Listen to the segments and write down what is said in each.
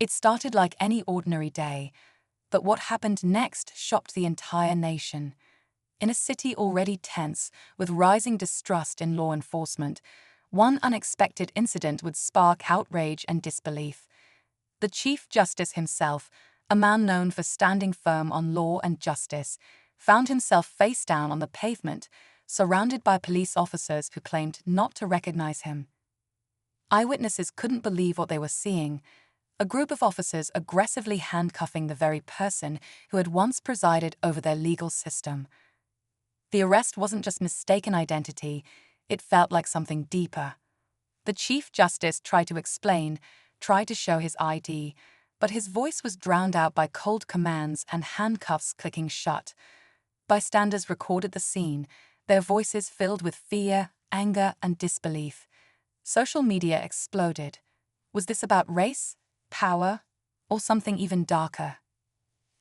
It started like any ordinary day, but what happened next shocked the entire nation. In a city already tense, with rising distrust in law enforcement, one unexpected incident would spark outrage and disbelief. The Chief Justice himself, a man known for standing firm on law and justice, found himself face down on the pavement, surrounded by police officers who claimed not to recognize him. Eyewitnesses couldn't believe what they were seeing. A group of officers aggressively handcuffing the very person who had once presided over their legal system. The arrest wasn't just mistaken identity, it felt like something deeper. The Chief Justice tried to explain, tried to show his ID, but his voice was drowned out by cold commands and handcuffs clicking shut. Bystanders recorded the scene, their voices filled with fear, anger, and disbelief. Social media exploded. Was this about race, power, or something even darker?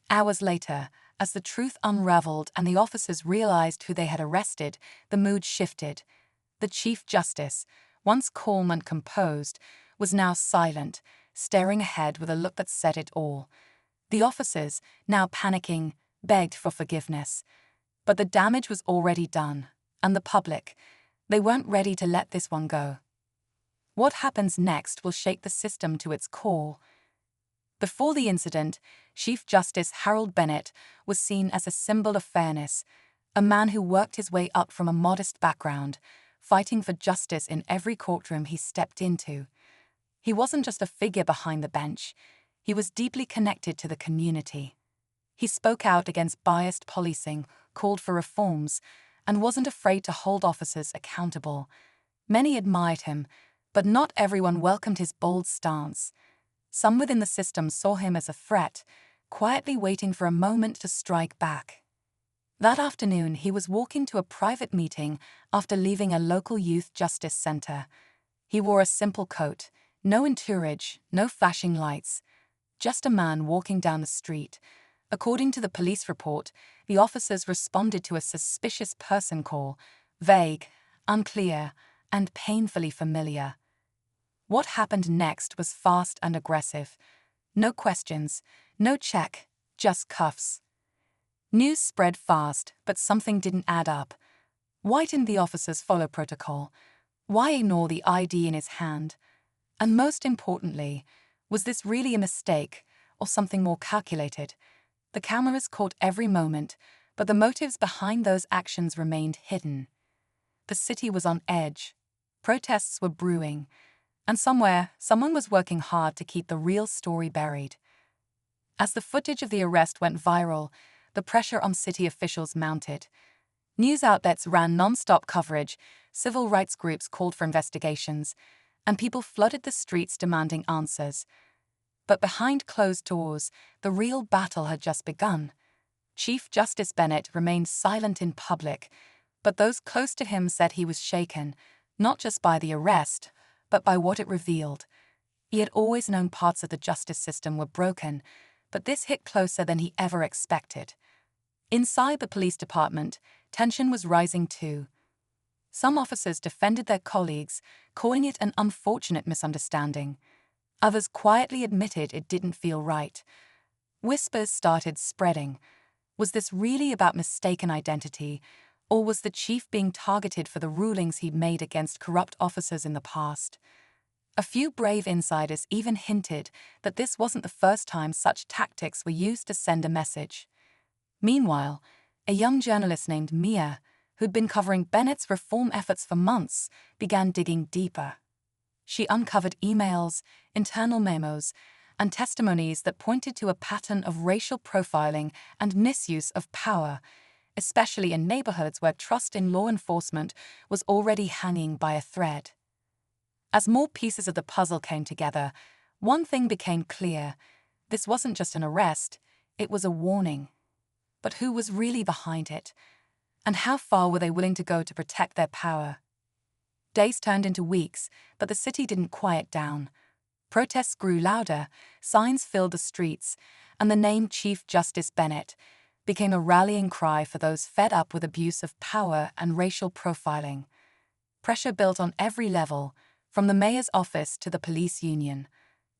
Hours later, as the truth unraveled and the officers realized who they had arrested, the mood shifted. The Chief Justice, once calm and composed, was now silent, staring ahead with a look that said it all. The officers, now panicking, begged for forgiveness. But the damage was already done, and the public, they weren't ready to let this one go. What happens next will shake the system to its core. Before the incident, Chief Justice Harold Bennett was seen as a symbol of fairness, a man who worked his way up from a modest background, fighting for justice in every courtroom he stepped into. He wasn't just a figure behind the bench, he was deeply connected to the community. He spoke out against biased policing, called for reforms, and wasn't afraid to hold officers accountable. Many admired him, but not everyone welcomed his bold stance. Some within the system saw him as a threat, quietly waiting for a moment to strike back. That afternoon, he was walking to a private meeting after leaving a local youth justice center. He wore a simple coat, no entourage, no flashing lights, just a man walking down the street. According to the police report, the officers responded to a suspicious person call, vague, unclear, and painfully familiar. What happened next was fast and aggressive. No questions, no check, just cuffs. News spread fast, but something didn't add up. Why didn't the officers follow protocol? Why ignore the ID in his hand? And most importantly, was this really a mistake or something more calculated? The cameras caught every moment, but the motives behind those actions remained hidden. The city was on edge. Protests were brewing. And somewhere, someone was working hard to keep the real story buried. As the footage of the arrest went viral, the pressure on city officials mounted. News outlets ran non-stop coverage, civil rights groups called for investigations, and people flooded the streets demanding answers. But behind closed doors, the real battle had just begun. Chief Justice Bennett remained silent in public, but those close to him said he was shaken, not just by the arrest, but by what it revealed. He had always known parts of the justice system were broken, but this hit closer than he ever expected. Inside the police department, tension was rising too. Some officers defended their colleagues, calling it an unfortunate misunderstanding. Others quietly admitted it didn't feel right. Whispers started spreading. Was this really about mistaken identity, or was the chief being targeted for the rulings he'd made against corrupt officers in the past? A few brave insiders even hinted that this wasn't the first time such tactics were used to send a message. Meanwhile, a young journalist named Mia, who'd been covering Bennett's reform efforts for months, began digging deeper. She uncovered emails, internal memos, and testimonies that pointed to a pattern of racial profiling and misuse of power, especially in neighborhoods where trust in law enforcement was already hanging by a thread. As more pieces of the puzzle came together, one thing became clear. This wasn't just an arrest, it was a warning. But who was really behind it? And how far were they willing to go to protect their power? Days turned into weeks, but the city didn't quiet down. Protests grew louder, signs filled the streets, and the name Chief Justice Bennett became a rallying cry for those fed up with abuse of power and racial profiling. Pressure built on every level, from the mayor's office to the police union.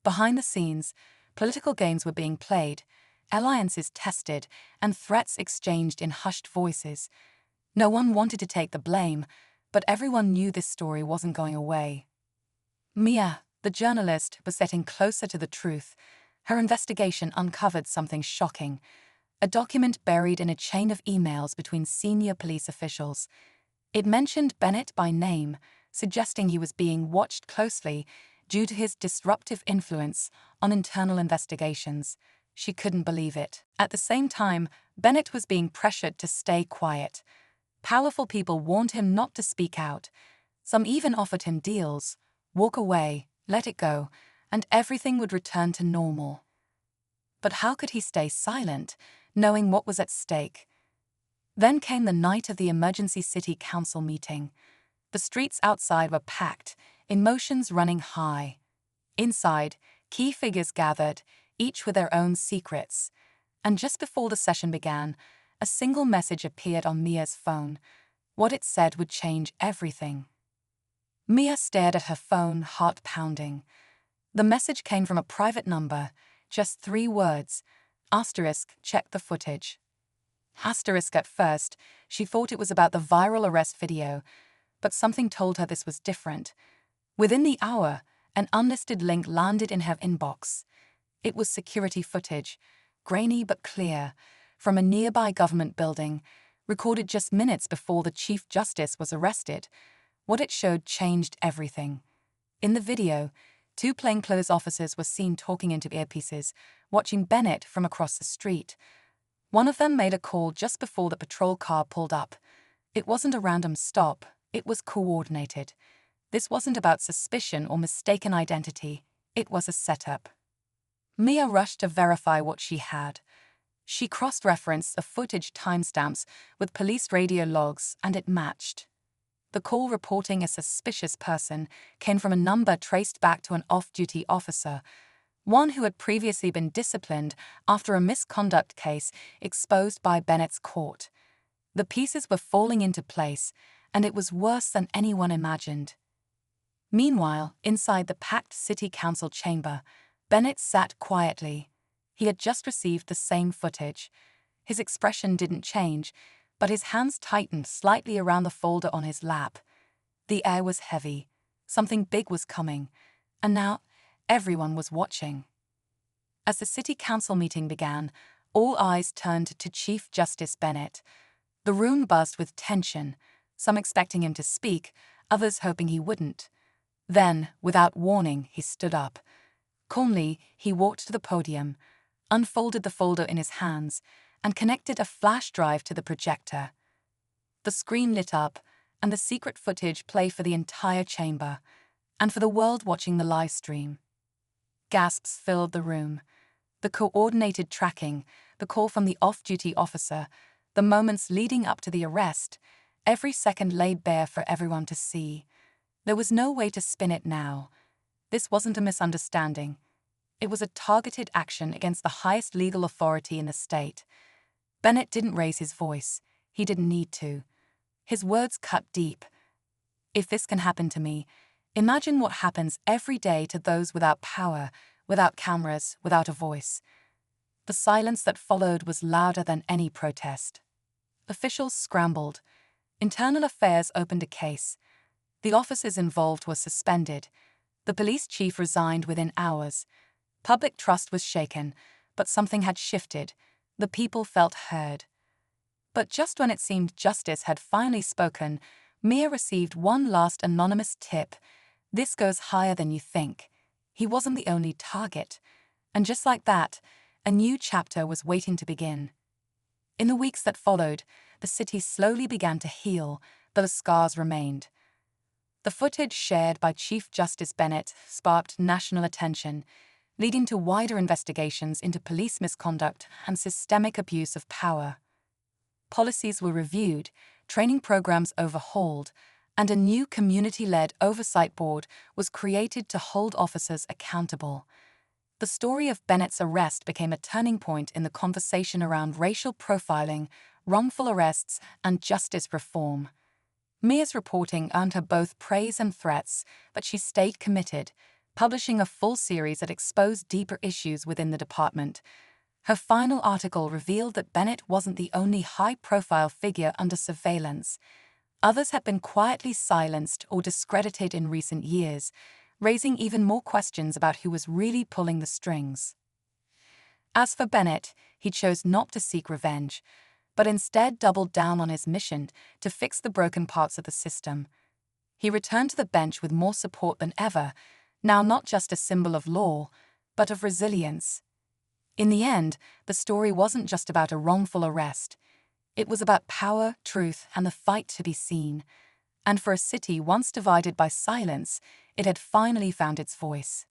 Behind the scenes, Political games were being played, alliances tested, and threats exchanged in hushed voices. No one wanted to take the blame, but everyone knew this story wasn't going away. Mia, the journalist, was getting closer to the truth. Her investigation uncovered something shocking: a document buried in a chain of emails between senior police officials. It mentioned Bennett by name, suggesting he was being watched closely due to his disruptive influence on internal investigations. She couldn't believe it. At the same time, Bennett was being pressured to stay quiet. Powerful people warned him not to speak out. Some even offered him deals: walk away, let it go, and everything would return to normal. But how could he stay silent, knowing what was at stake? Then came the night of the emergency city council meeting. The streets outside were packed, emotions running high. Inside, key figures gathered, each with their own secrets. And just before the session began, a single message appeared on Mia's phone. What it said would change everything. Mia stared at her phone, heart pounding. The message came from a private number, just 3 words: check the footage. At first, she thought it was about the viral arrest video, but something told her this was different. Within the hour, an unlisted link landed in her inbox. It was security footage, grainy but clear, from a nearby government building, recorded just minutes before the Chief Justice was arrested. What it showed changed everything. In the video, 2 plainclothes officers were seen talking into earpieces, watching Bennett from across the street. One of them made a call just before the patrol car pulled up. It wasn't a random stop, it was coordinated. This wasn't about suspicion or mistaken identity, it was a setup. Mia rushed to verify what she had. She cross-referenced the footage timestamps with police radio logs, and it matched. The call reporting a suspicious person came from a number traced back to an off-duty officer, one who had previously been disciplined after a misconduct case exposed by Bennett's court. The pieces were falling into place, and it was worse than anyone imagined. Meanwhile, inside the packed city council chamber, Bennett sat quietly. He had just received the same footage. His expression didn't change, but his hands tightened slightly around the folder on his lap. The air was heavy. Something big was coming, and now everyone was watching. As the city council meeting began, all eyes turned to Chief Justice Bennett. The room buzzed with tension, some expecting him to speak, others hoping he wouldn't. Then, without warning, he stood up. Calmly, he walked to the podium, unfolded the folder in his hands, and connected a flash drive to the projector. The screen lit up, and the secret footage played for the entire chamber, and for the world watching the live stream. Gasps filled the room. The coordinated tracking, the call from the off-duty officer, the moments leading up to the arrest, every second laid bare for everyone to see. There was no way to spin it now. This wasn't a misunderstanding. It was a targeted action against the highest legal authority in the state. Bennett didn't raise his voice. He didn't need to. His words cut deep. If this can happen to me, imagine what happens every day to those without power, without cameras, without a voice. The silence that followed was louder than any protest. Officials scrambled. Internal Affairs opened a case. The officers involved were suspended. The police chief resigned within hours. Public trust was shaken, but something had shifted. The people felt heard. But just when it seemed justice had finally spoken, Mia received one last anonymous tip. This goes higher than you think. He wasn't the only target. And just like that, a new chapter was waiting to begin. In the weeks that followed, the city slowly began to heal, though the scars remained. The footage shared by Chief Justice Bennett sparked national attention, leading to wider investigations into police misconduct and systemic abuse of power. Policies were reviewed, training programs overhauled, and a new community-led oversight board was created to hold officers accountable. The story of Bennett's arrest became a turning point in the conversation around racial profiling, wrongful arrests, and justice reform. Mia's reporting earned her both praise and threats, but she stayed committed, publishing a full series that exposed deeper issues within the department. Her final article revealed that Bennett wasn't the only high-profile figure under surveillance. Others had been quietly silenced or discredited in recent years, raising even more questions about who was really pulling the strings. As for Bennett, he chose not to seek revenge, but instead doubled down on his mission to fix the broken parts of the system. He returned to the bench with more support than ever, now not just a symbol of law, but of resilience. In the end, the story wasn't just about a wrongful arrest. It was about power, truth, and the fight to be seen. And for a city once divided by silence, it had finally found its voice.